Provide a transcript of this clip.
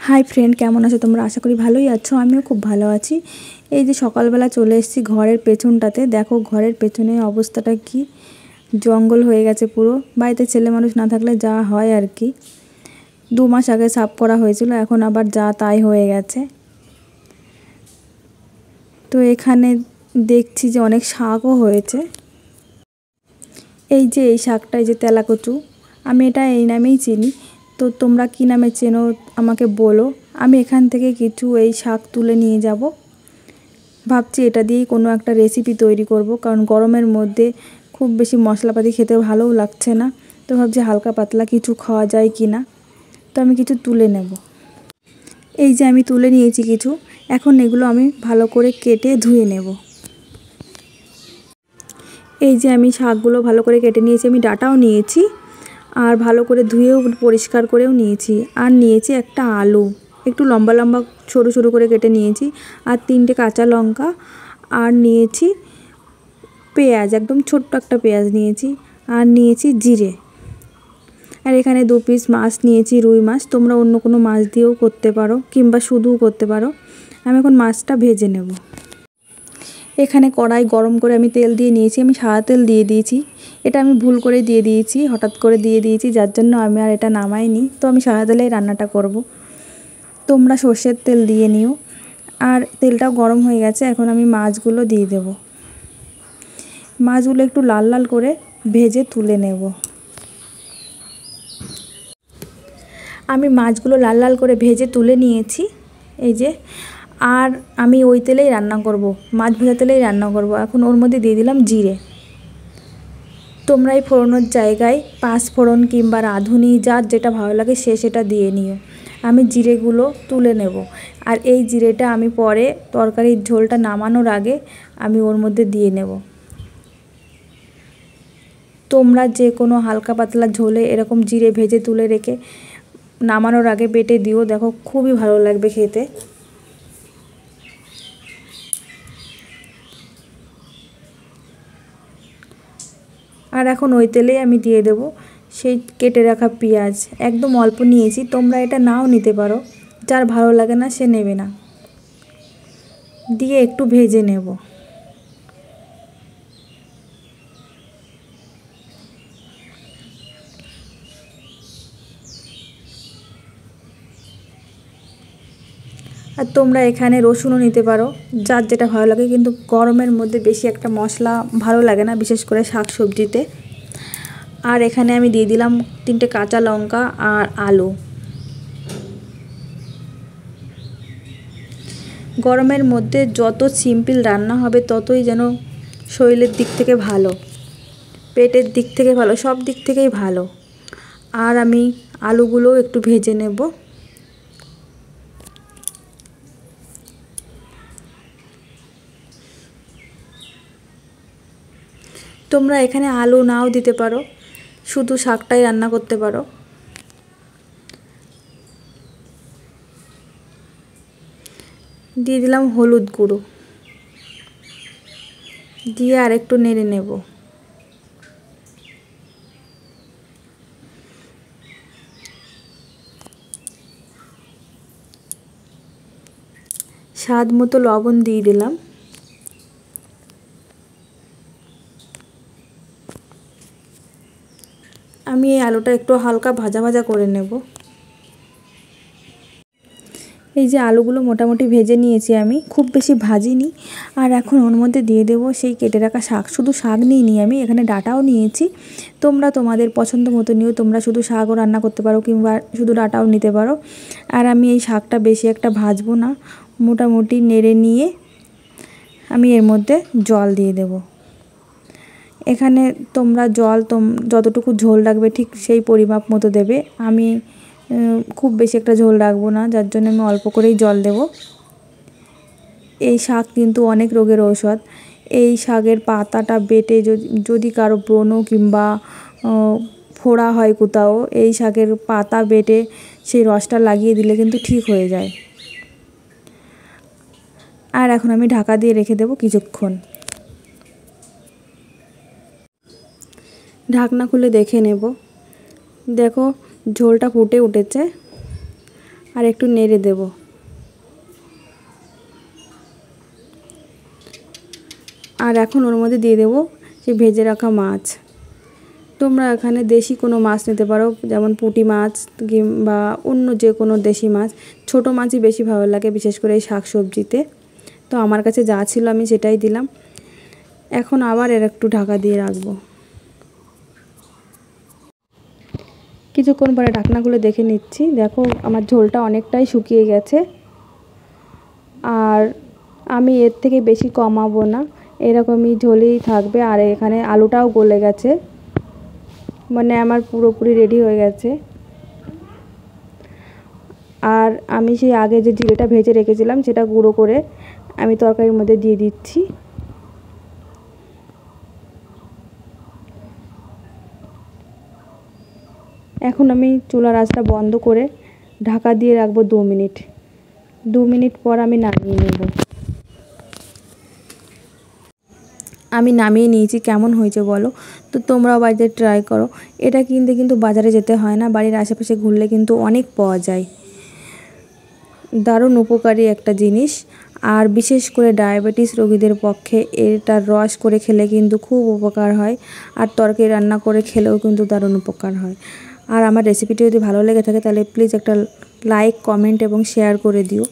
Hi friend, কেমন আছো তোমরা? আশা করি ভালোই আছো। আমিও খুব ভালো আছি। এই যে সকালবেলা চলে এসেছি ঘরের পেছনটাতে। দেখো ঘরের পেছনে অবস্থাটা কি, জঙ্গল হয়ে গেছে পুরো। বাড়িতে ছেলে মানুষ না থাকলে যা হয় আর কি। 2 মাস আগে সাফ করা হয়েছিল, এখন আবার যা তাই হয়ে গেছে। তো এখানে দেখছি যে অনেক শাকও হয়েছে। এই যে এই শাকটা, এই যে তেলাকচু, আমি এটা এই নামেই চিনি। তো তোমরা কী নামে চেনো আমাকে বলো। আমি এখান থেকে কিছু এই শাক তুলে নিয়ে যাব। ভাবছি এটা দিয়েই কোনো একটা রেসিপি তৈরি করব, কারণ গরমের মধ্যে খুব বেশি মশলাপাতি খেতে ভালোও লাগছে না। তো ভাবছি হালকা পাতলা কিছু খাওয়া যায় কি না। তো আমি কিছু তুলে নেব। এই যে আমি তুলে নিয়েছি কিছু। এখন এগুলো আমি ভালো করে কেটে ধুয়ে নেব। এই যে আমি শাকগুলো ভালো করে কেটে নিয়েছি, আমি ডাঁটাও নিয়েছি আর ভালো করে ধুয়েও পরিষ্কার করেও নিয়েছি। আর নিয়েছি একটা আলু, একটু লম্বা লম্বা সরু সরু করে কেটে নিয়েছি। আর 3টে কাঁচা লঙ্কা, আর নিয়েছি পেঁয়াজ, একদম ছোট্ট একটা পেঁয়াজ নিয়েছি। আর নিয়েছি জিরে। আর এখানে 2 পিস মাছ নিয়েছি, রুই মাছ। তোমরা অন্য কোনো মাছ দিয়েও করতে পারো কিংবা শুধুও করতে পারো। আমি এখন মাছটা ভেজে নেব। এখানে কড়াই গরম করে আমি তেল দিয়ে নিয়েছি। আমি সাদা তেল দিয়ে দিয়েছি। এটা আমি ভুল করে দিয়ে দিয়েছি, হঠাৎ করে দিয়ে দিয়েছি, যার জন্য আমি আর এটা নামাইনি। তো আমি সাদা তেলেই রান্নাটা করব। তোমরা সর্ষের তেল দিয়ে নিও। আর তেলটাও গরম হয়ে গেছে, এখন আমি মাছগুলো দিয়ে দেব। মাছগুলো একটু লাল লাল করে ভেজে তুলে নেব। আমি মাছগুলো লাল লাল করে ভেজে তুলে নিয়েছি। এই যে, আর আমি ওই তেলেই রান্না করব, মাছ ভাজা তেলেই রান্না করব। এখন ওর মধ্যে দিয়ে দিলাম জিরে। তোমরা এই ফোড়নোর জায়গায় 5 ফোড়ন কিংবা রাঁধুনি, যার যেটা ভালো লাগে সে সেটা দিয়ে নিও। আমি জিরেগুলো তুলে নেব। আর এই জিরেটা আমি পরে তরকারির ঝোলটা নামানোর আগে আমি ওর মধ্যে দিয়ে নেব। তোমরা যে কোনো হালকা পাতলা ঝোলে এরকম জিরে ভেজে তুলে রেখে নামানোর আগে বেটে দিও, দেখো খুবই ভালো লাগবে খেতে। আর এখন ওই তেলেই আমি দিয়ে দেব সেই কেটে রাখা পেঁয়াজ। একদম অল্প নিয়েছি, তোমরা এটা নাও নিতে পারো, যার ভালো লাগে না সে নেবে না। দিয়ে একটু ভেজে নেব। আর তোমরা এখানে রসুনও নিতে পারো, যার যেটা ভালো লাগে। কিন্তু গরমের মধ্যে বেশি একটা মশলা ভালো লাগে না, বিশেষ করে শাক সবজিতে। আর এখানে আমি দিয়ে দিলাম 3টে কাঁচা লঙ্কা আর আলু। গরমের মধ্যে যত সিম্পল রান্না হবে ততই যেন শরীরের দিক থেকে ভালো, পেটের দিক থেকে ভালো, সব দিক থেকেই ভালো। আর আমি আলুগুলোও একটু ভেজে নেব। তোমরা এখানে আলু নাও দিতে পারো, শুধু শাকটাই রান্না করতে পারো। দিয়ে দিলাম হলুদ গুঁড়ো, দিয়ে আর একটু নেড়ে নেব। স্বাদ মতো লবণ দিয়ে দিলাম। আমি এই আলুটা একটু হালকা ভাজা ভাজা করে নেব। এই যে আলুগুলো মোটামুটি ভেজে নিয়েছি, আমি খুব বেশি ভাজিনি। আর এখন ওর মধ্যে দিয়ে দেবো সেই কেটে রাখা শাক। শুধু শাক নিইনি আমি, এখানে ডাঁটাও নিয়েছি। তোমরা তোমাদের পছন্দ মতো নিও, তোমরা শুধু শাকও রান্না করতে পারো কিংবা শুধু ডাঁটাও নিতে পারো। আর আমি এই শাকটা বেশি একটা ভাজবো না, মোটামুটি নেড়ে নিয়ে আমি এর মধ্যে জল দিয়ে দেব। এখানে তোমরা জল যতটুকু ঝোল রাখবে ঠিক সেই পরিমাপ মতো দেবে। আমি খুব বেশি একটা ঝোল রাখবো না, যার জন্য আমি অল্প করেই জল দেব। এই শাক কিন্তু অনেক রোগের ঔষধ। এই শাকের পাতাটা বেটে যদি কারো ব্রণ কিংবা ফোড়া হয় কোথাও, এই শাকের পাতা বেটে সেই রসটা লাগিয়ে দিলে কিন্তু ঠিক হয়ে যায়। আর এখন আমি ঢাকা দিয়ে রেখে দেব কিছুক্ষণ। ঢাকনা খুলে দেখে নেব। দেখো ঝোলটা ফুটে উঠেছে। আর একটু নেড়ে দেব। আর এখন ওর মধ্যে দিয়ে দেবো সেই ভেজে রাখা মাছ। তোমরা এখানে দেশি কোনো মাছ নিতে পারো, যেমন পুঁটি মাছ কিংবা অন্য যে কোনো দেশি মাছ। ছোটো মাছই বেশি ভালো লাগে, বিশেষ করে এই শাক সবজিতে। তো আমার কাছে যা ছিল আমি সেটাই দিলাম। এখন আবার এর একটু ঢাকা দিয়ে রাখবো। কিছুক্ষণ পরে ঢাকনা খুলে দেখে নিচ্ছি, দেখো আমার ঝোলটা অনেকটাই শুকিয়ে গেছে। আর আমি এর থেকে বেশি কমাবো না, এরকমই ঝোলই থাকবে। আর এখানে আলুটাও গলে গেছে, মানে আমার পুরোপুরি রেডি হয়ে গেছে। আর আমি সেই আগে যে জিরেটা ভেজে রেখেছিলাম সেটা গুঁড়ো করে আমি তরকারির মধ্যে দিয়ে দিচ্ছি। এখন আমি চুলার আঁচটা বন্ধ করে ঢাকা দিয়ে রাখবো 2 মিনিট। 2 মিনিট পর আমি নামিয়ে নেব। আমি নামিয়ে নিয়েছি, কেমন হয়েছে বলো। তো তোমরাও বাড়িতে ট্রাই করো। এটা কিনতে কিন্তু বাজারে যেতে হয় না, বাড়ির আশেপাশে ঘুরলে কিন্তু অনেক পাওয়া যায়। দারুণ উপকারী একটা জিনিস। আর বিশেষ করে ডায়াবেটিস রোগীদের পক্ষে এটার রস করে খেলে কিন্তু খুব উপকার হয়। আর তরকারি রান্না করে খেলেও কিন্তু দারুণ উপকার হয়। আর আমার রেসিপিটি যদি ভালো লেগে থাকে তাহলে প্লিজ একটা লাইক, কমেন্ট এবং শেয়ার করে দিও।